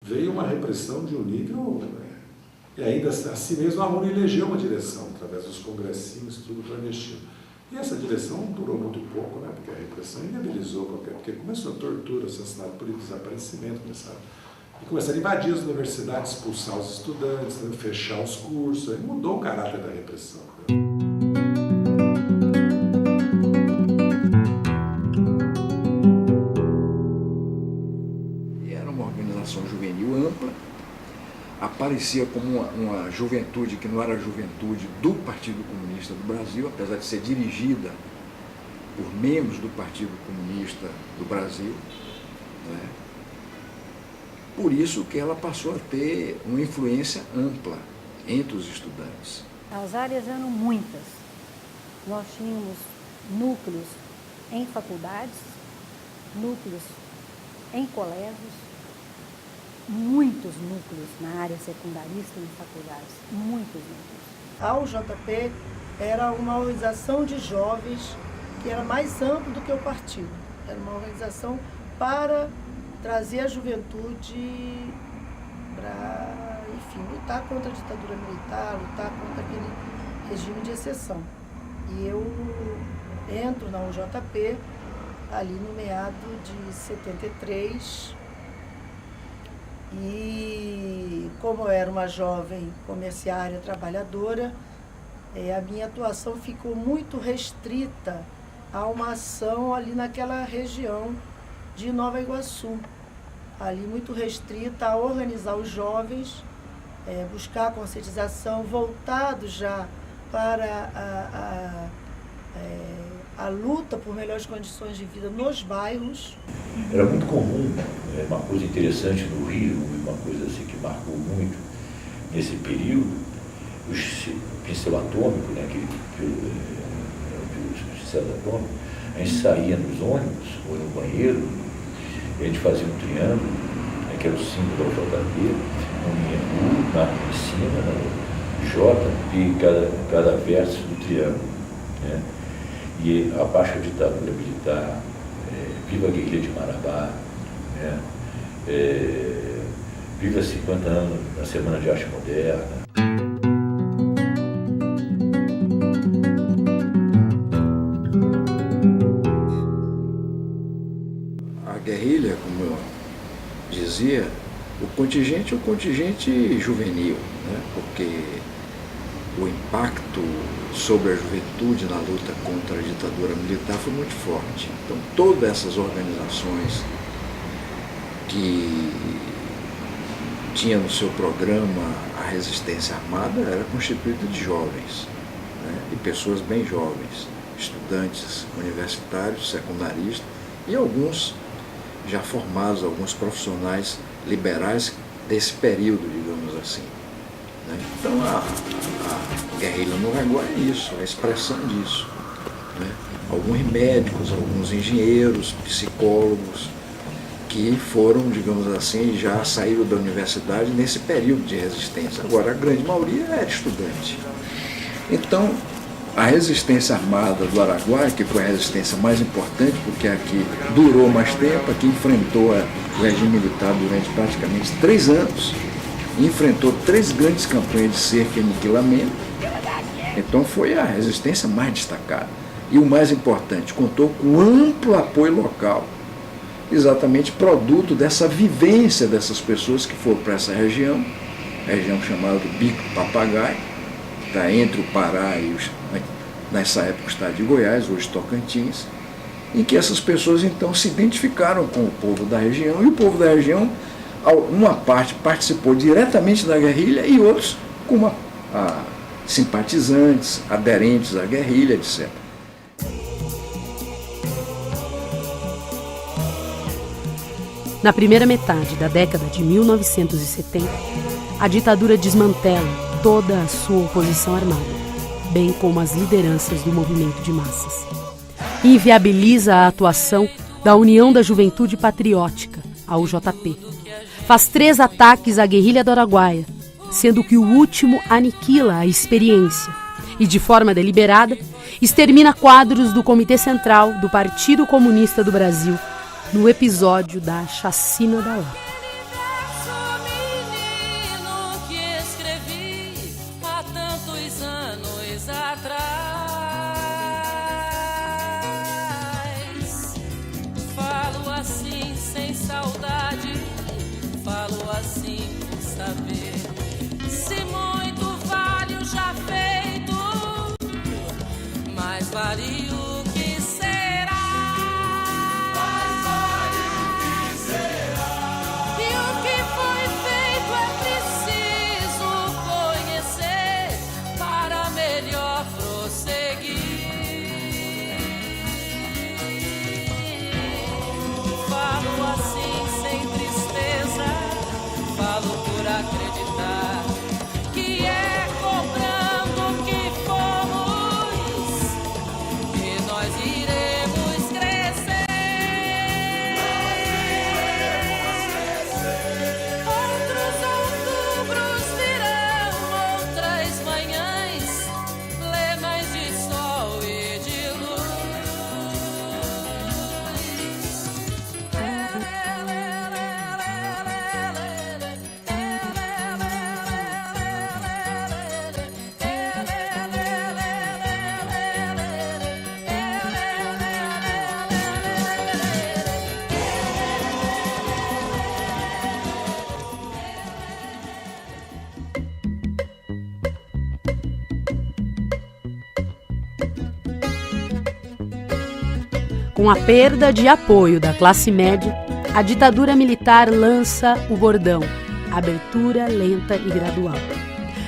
veio uma repressão de um nível, e ainda assim mesmo a UNE elegeu uma direção, através dos congressinhos, tudo clandestino. E essa direção durou muito pouco, né, porque a repressão inviabilizou porque começou a tortura, assassinato político, desaparecimento, começaram a invadir as universidades, expulsar os estudantes, né, fechar os cursos, aí mudou o caráter da repressão. Era uma organização juvenil ampla, aparecia como uma juventude que não era a juventude do Partido Comunista do Brasil, apesar de ser dirigida por membros do Partido Comunista do Brasil, né? Por isso que ela passou a ter uma influência ampla entre os estudantes. As áreas eram muitas. Nós tínhamos núcleos em faculdades, núcleos em colégios, muitos núcleos na área secundarista e em faculdades, muitos núcleos. A UJP era uma organização de jovens que era mais ampla do que o partido. Era uma organização para trazer a juventude para, enfim, lutar contra a ditadura militar, lutar contra aquele regime de exceção. E eu entro na UJP ali no meado de 73 e, como eu era uma jovem comerciária trabalhadora, a minha atuação ficou muito restrita a uma ação ali naquela região de Nova Iguaçu, ali muito restrita a organizar os jovens, buscar a conscientização, voltado já para a luta por melhores condições de vida nos bairros. Era muito comum, uma coisa interessante no Rio, uma coisa assim que marcou muito nesse período, o pincel atômico, né, o pincel atômico, a gente saía nos ônibus ou no banheiro, a gente fazia um triângulo, né, que era o símbolo da UJP, U em cima, né, J e cada verso do triângulo. Né, e abaixo a ditadura militar, viva a guerrilha de Marabá, né, viva 50 anos na Semana de Arte Moderna. A guerrilha, como eu dizia, o contingente é um contingente juvenil, né, porque o impacto sobre a juventude na luta contra a ditadura militar foi muito forte. Então, todas essas organizações que tinham no seu programa a resistência armada era constituída de jovens, né, de pessoas bem jovens, estudantes universitários, secundaristas e alguns já formados, alguns profissionais liberais desse período, digamos assim. Então a guerrilha no Araguaia é isso, a expressão disso. Né? Alguns médicos, alguns engenheiros, psicólogos, que foram, digamos assim, já saíram da universidade nesse período de resistência. Agora, a grande maioria era estudante. Então, a resistência armada do Araguaia, que foi a resistência mais importante, porque aqui durou mais tempo, aqui enfrentou o regime militar durante praticamente 3 anos, enfrentou 3 grandes campanhas de cerca e aniquilamento, então foi a resistência mais destacada. E o mais importante, contou com amplo apoio local, exatamente produto dessa vivência dessas pessoas que foram para essa região chamada do Bico do Papagaio, está entre o Pará e nessa época o estado de Goiás, hoje Tocantins, em que essas pessoas então se identificaram com o povo da região, e o povo da região, uma parte participou diretamente da guerrilha e outros como simpatizantes, aderentes à guerrilha, etc. Na primeira metade da década de 1970, a ditadura desmantela toda a sua oposição armada, bem como as lideranças do movimento de massas. Inviabiliza a atuação da União da Juventude Patriótica, a UJP. Faz 3 ataques à guerrilha do Araguaia, sendo que o último aniquila a experiência e, de forma deliberada, extermina quadros do Comitê Central do Partido Comunista do Brasil no episódio da Chacina da Lapa. Falo assim por saber se muito vale o já feito, mas vale o que será. Mais vale o que será. E o que foi feito é preciso conhecer para melhor prosseguir. Falo assim sem tristeza, falo por acreditar que é cobrando o que fomos que nós iremos crescer. Outros outubros virão, outras manhãs plenas de sol e de luz. Com a perda de apoio da classe média, a ditadura militar lança o bordão: abertura lenta e gradual.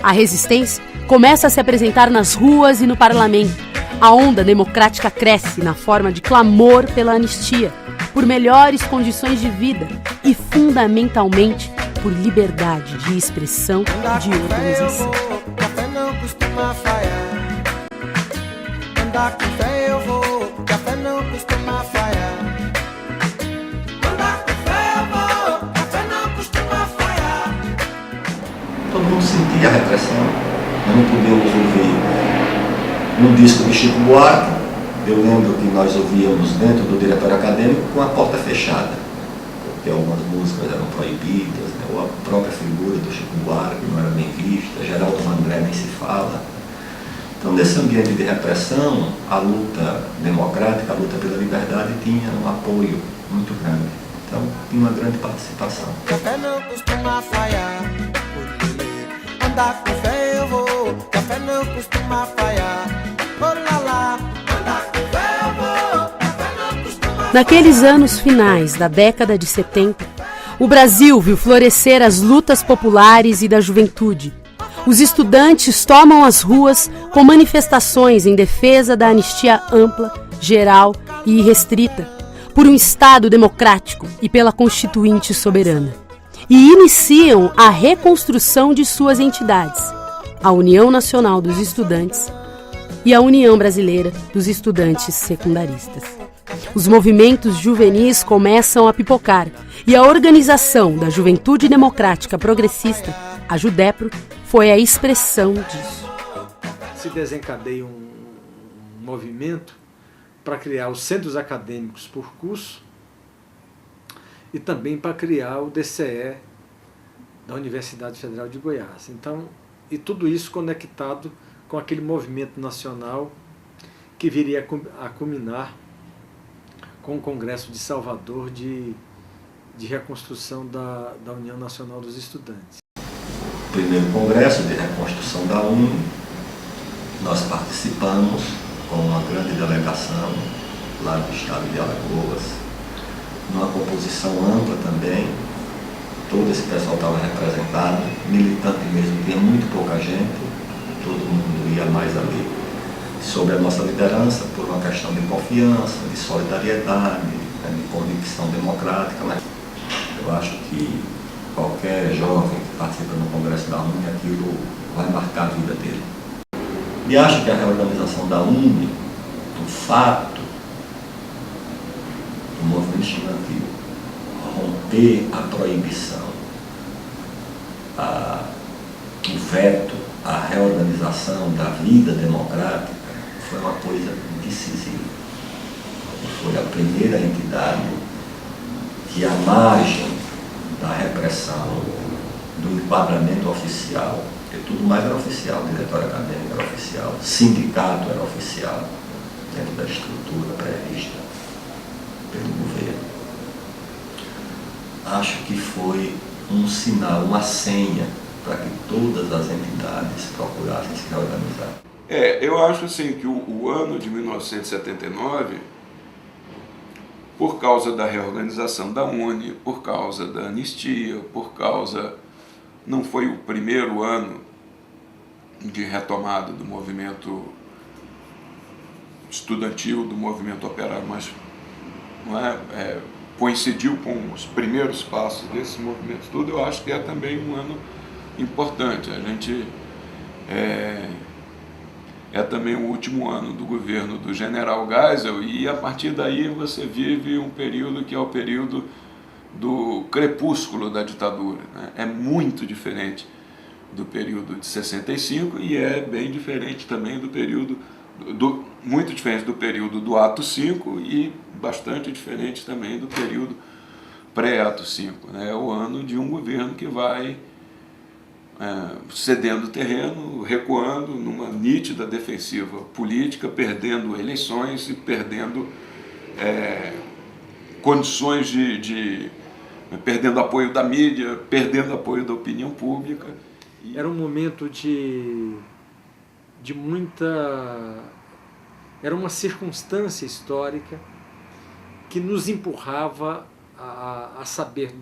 A resistência começa a se apresentar nas ruas e no parlamento. A onda democrática cresce na forma de clamor pela anistia, por melhores condições de vida e, fundamentalmente, por liberdade de expressão e de organização. Café não costuma falhar. Andar com fé eu vou, café não costuma falhar. Andar com fé eu vou, café não costuma falhar. Todo mundo sentia a repressão. Nós não podíamos ouvir no disco de Chico Buarque. Eu lembro que nós ouvíamos dentro do diretório acadêmico com a porta fechada, porque algumas músicas eram proibidas, né? Ou a própria figura do Chico Buarque não era bem vista, Geraldo Vandré nem se fala. Então, nesse ambiente de repressão, a luta democrática, a luta pela liberdade tinha um apoio muito grande. Então, tinha uma grande participação. Café não costuma falhar. Andar com fé eu vou, café não costuma falhar. Olá, andar com fé eu vou, café não costuma falhar. Naqueles anos finais da década de 70, o Brasil viu florescer as lutas populares e da juventude. Os estudantes tomam as ruas com manifestações em defesa da anistia ampla, geral e irrestrita, por um Estado democrático e pela Constituinte soberana. E iniciam a reconstrução de suas entidades, a União Nacional dos Estudantes e a União Brasileira dos Estudantes Secundaristas. Os movimentos juvenis começam a pipocar e a Organização da Juventude Democrática Progressista, a JUDEPRO, foi a expressão disso. Se desencadeia um movimento para criar os centros acadêmicos por curso e também para criar o DCE da Universidade Federal de Goiás. Então, e tudo isso conectado com aquele movimento nacional que viria a culminar com o Congresso de Salvador de reconstrução da União Nacional dos Estudantes. Primeiro congresso de reconstrução da UNE, nós participamos com uma grande delegação lá do estado de Alagoas, numa composição ampla também, todo esse pessoal estava representado, militante mesmo, tinha muito pouca gente, todo mundo ia mais ali, sob a nossa liderança, por uma questão de confiança, de solidariedade, de convicção democrática, mas eu acho que qualquer jovem que participa no Congresso da UNE, aquilo vai marcar a vida dele. E acho que a reorganização da UNE, o fato do movimento estudantil romper a proibição, o veto, a reorganização da vida democrática, foi uma coisa decisiva. Foi a primeira entidade que, à margem da repressão, do enquadramento oficial, porque tudo mais era oficial, o diretório acadêmico era oficial, sindicato era oficial, dentro da estrutura prevista pelo governo. Acho que foi um sinal, uma senha para que todas as entidades procurassem se reorganizar. Eu acho assim que o ano de 1979, por causa da reorganização da UNE, por causa da anistia, não foi o primeiro ano de retomada do movimento estudantil, do movimento operário, mas coincidiu com os primeiros passos desse movimento todo. Eu acho que é também um ano importante. A gente é também o último ano do governo do general Geisel, e a partir daí você vive um período que é o período do crepúsculo da ditadura, né? É muito diferente do período de 65 e é bem diferente também do período, muito diferente do período do Ato 5 e bastante diferente também do período pré-Ato 5, né? É o ano de um governo que vai cedendo terreno, recuando numa nítida defensiva política, perdendo eleições e perdendo condições perdendo apoio da mídia, perdendo apoio da opinião pública. Era um momento de muita... Era uma circunstância histórica que nos empurrava a saber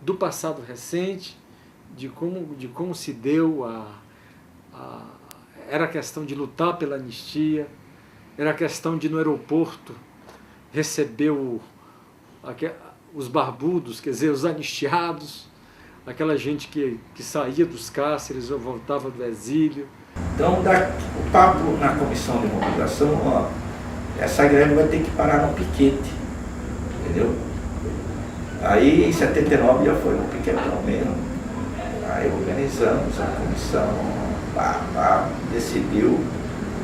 do passado recente, de como se deu era a questão de lutar pela anistia, era a questão de no aeroporto receber os barbudos, quer dizer, os anistiados, aquela gente que saía dos cárceres ou voltava do exílio. Então, o papo na comissão de mobilização, essa greve vai ter que parar no piquete, entendeu? Aí, em 79, já foi no piquetão mesmo. Aí organizamos a comissão, decidiu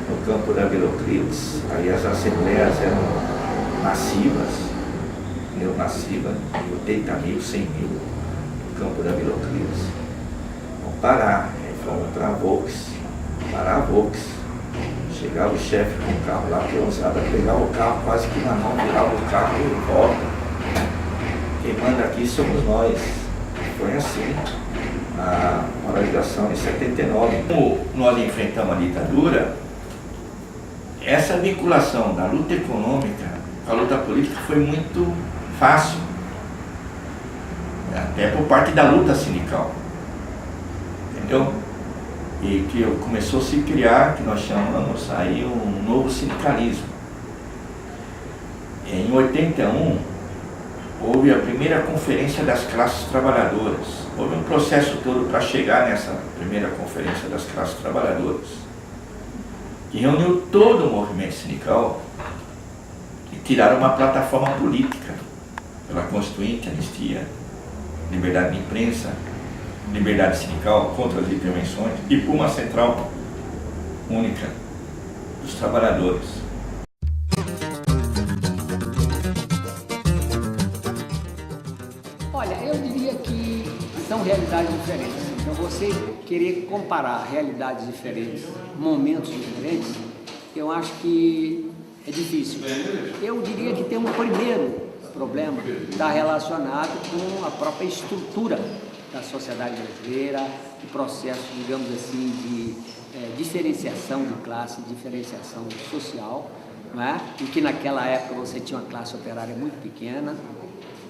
no campo da Vila Euclides. Aí as assembleias eram massivas, eu 80 mil, 100 mil no campo da Vila Euclides. Vamos parar, aí fomos para a Volks, parar a Volks. Chegava o chefe com o carro lá, usava, pegava o carro quase que na mão, virava o carro e volta. Quem manda aqui somos nós. Foi assim a paralisação em 79. Como nós enfrentamos a ditadura, essa vinculação da luta econômica com a luta política foi muito fácil, até por parte da luta sindical, entendeu? E que começou a se criar, que nós chamamos aí um novo sindicalismo. Em 81, houve a primeira conferência das classes trabalhadoras. Houve um processo todo para chegar nessa primeira conferência das classes trabalhadoras, que reuniu todo o movimento sindical e tiraram uma plataforma política pela Constituinte, anistia, liberdade de imprensa, liberdade sindical contra as intervenções e por uma central única dos trabalhadores. Olha, eu diria que são realidades diferentes. Então você querer comparar realidades diferentes, momentos diferentes, eu acho que é difícil. Eu diria que tem um primeiro problema, está relacionado com a própria estrutura da sociedade brasileira, o processo, digamos assim, de diferenciação de classe, diferenciação social, não é? Em que naquela época você tinha uma classe operária muito pequena,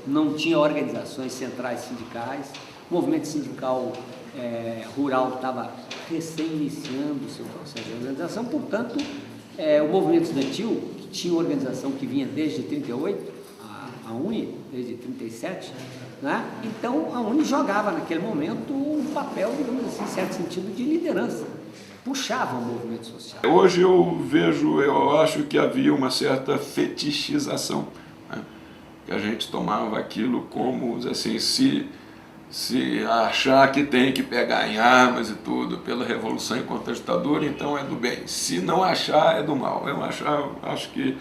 não tinha organizações centrais sindicais, o movimento sindical rural estava recém-iniciando o seu processo de organização, portanto, o movimento estudantil, que tinha uma organização que vinha desde 38, a UNE, desde 37, né? Então a UNE jogava naquele momento um papel, digamos assim, em certo sentido, de liderança, puxava o movimento social. Hoje eu acho que havia uma certa fetichização, né? Que a gente tomava aquilo como, assim, se achar que tem que pegar em armas e tudo pela revolução e contra a ditadura, então é do bem. Se não achar, é do mal. Eu acho que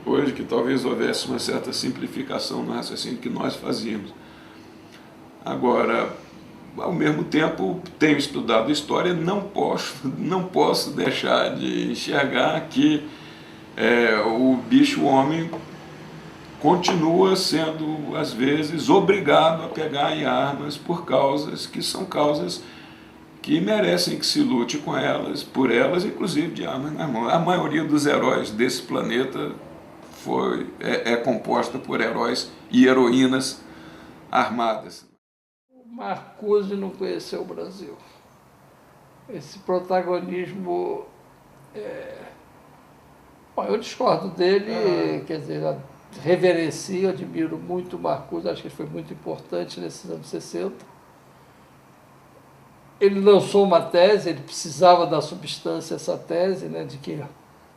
hoje que talvez houvesse uma certa simplificação no raciocínio que nós fazíamos. Agora, ao mesmo tempo, tenho estudado história, não posso deixar de enxergar que o bicho-homem continua sendo, às vezes, obrigado a pegar em armas por causas que são causas que merecem que se lute com elas, por elas, inclusive de armas nas mãos. A maioria dos heróis desse planeta é composta por heróis e heroínas armadas. O Marcuse não conheceu o Brasil. Esse protagonismo... Bom, eu discordo dele, quer dizer, reverencio, admiro muito o Marcuse, acho que ele foi muito importante nesses anos 60. Ele lançou uma tese, ele precisava dar substância a essa tese, né, de que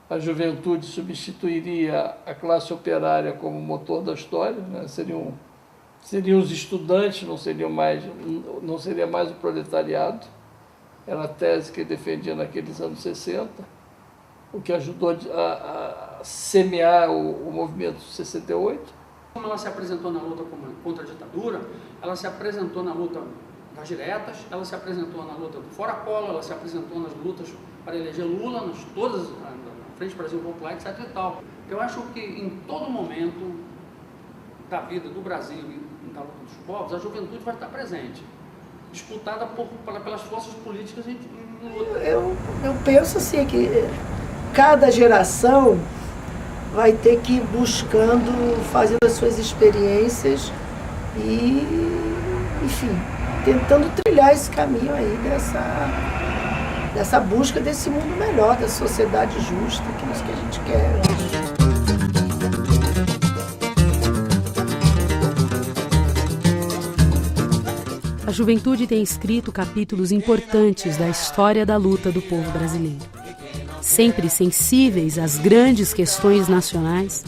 a juventude substituiria a classe operária como motor da história, né, seriam os estudantes, não seria mais o proletariado. Era a tese que ele defendia naqueles anos 60, o que ajudou a semear o movimento 68. Como ela se apresentou na luta contra a ditadura, ela se apresentou na luta das diretas, ela se apresentou na luta do Fora Collor, ela se apresentou nas lutas para eleger Lula, todas, na Frente Brasil Popular, etc. e tal. Eu acho que em todo momento da vida do Brasil e da luta dos povos, a juventude vai estar presente, disputada pelas forças políticas em luta. Eu penso assim que cada geração vai ter que ir buscando, fazendo as suas experiências e, enfim, tentando trilhar esse caminho aí dessa busca desse mundo melhor, da sociedade justa, que é isso que a gente quer. A juventude tem escrito capítulos importantes da história da luta do povo brasileiro. Sempre sensíveis às grandes questões nacionais,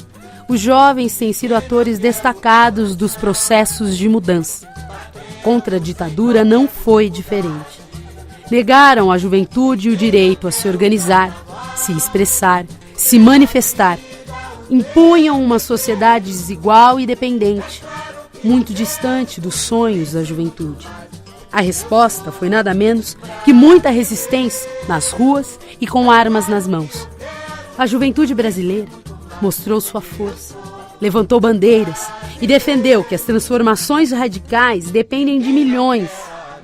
os jovens têm sido atores destacados dos processos de mudança. Contra a ditadura não foi diferente. Negaram à juventude o direito a se organizar, se expressar, se manifestar. Impunham uma sociedade desigual e dependente, muito distante dos sonhos da juventude. A resposta foi nada menos que muita resistência nas ruas e com armas nas mãos. A juventude brasileira mostrou sua força, levantou bandeiras e defendeu que as transformações radicais dependem de milhões.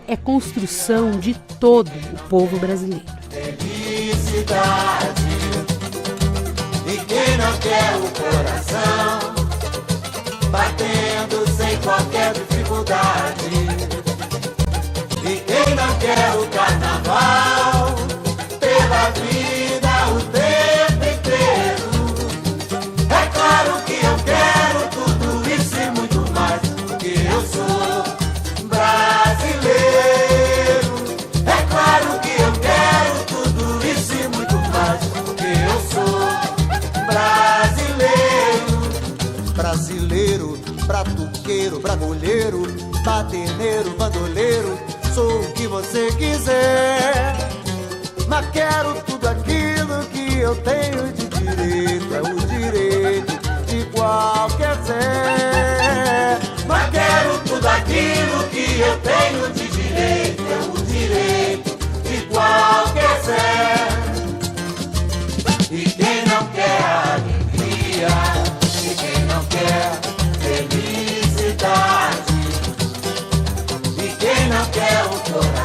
É construção de todo o povo brasileiro. Felicidade, e quem não quer o coração batendo sem qualquer dificuldade, e quem não quer o carnaval pela vida o tempo inteiro. É claro que eu quero tudo isso e muito mais, porque eu sou brasileiro. É claro que eu quero tudo isso e muito mais, porque eu sou brasileiro. Brasileiro, bratuqueiro, bragolheiro, baderneiro, bandoleiro, sou o que você quiser, mas quero tudo aquilo que eu tenho de direito, é o direito de qualquer ser. Mas quero tudo aquilo que eu tenho de direito, é o direito de qualquer ser. E quem não quer alegria, e quem não quer felicidade, e quem não quer o coração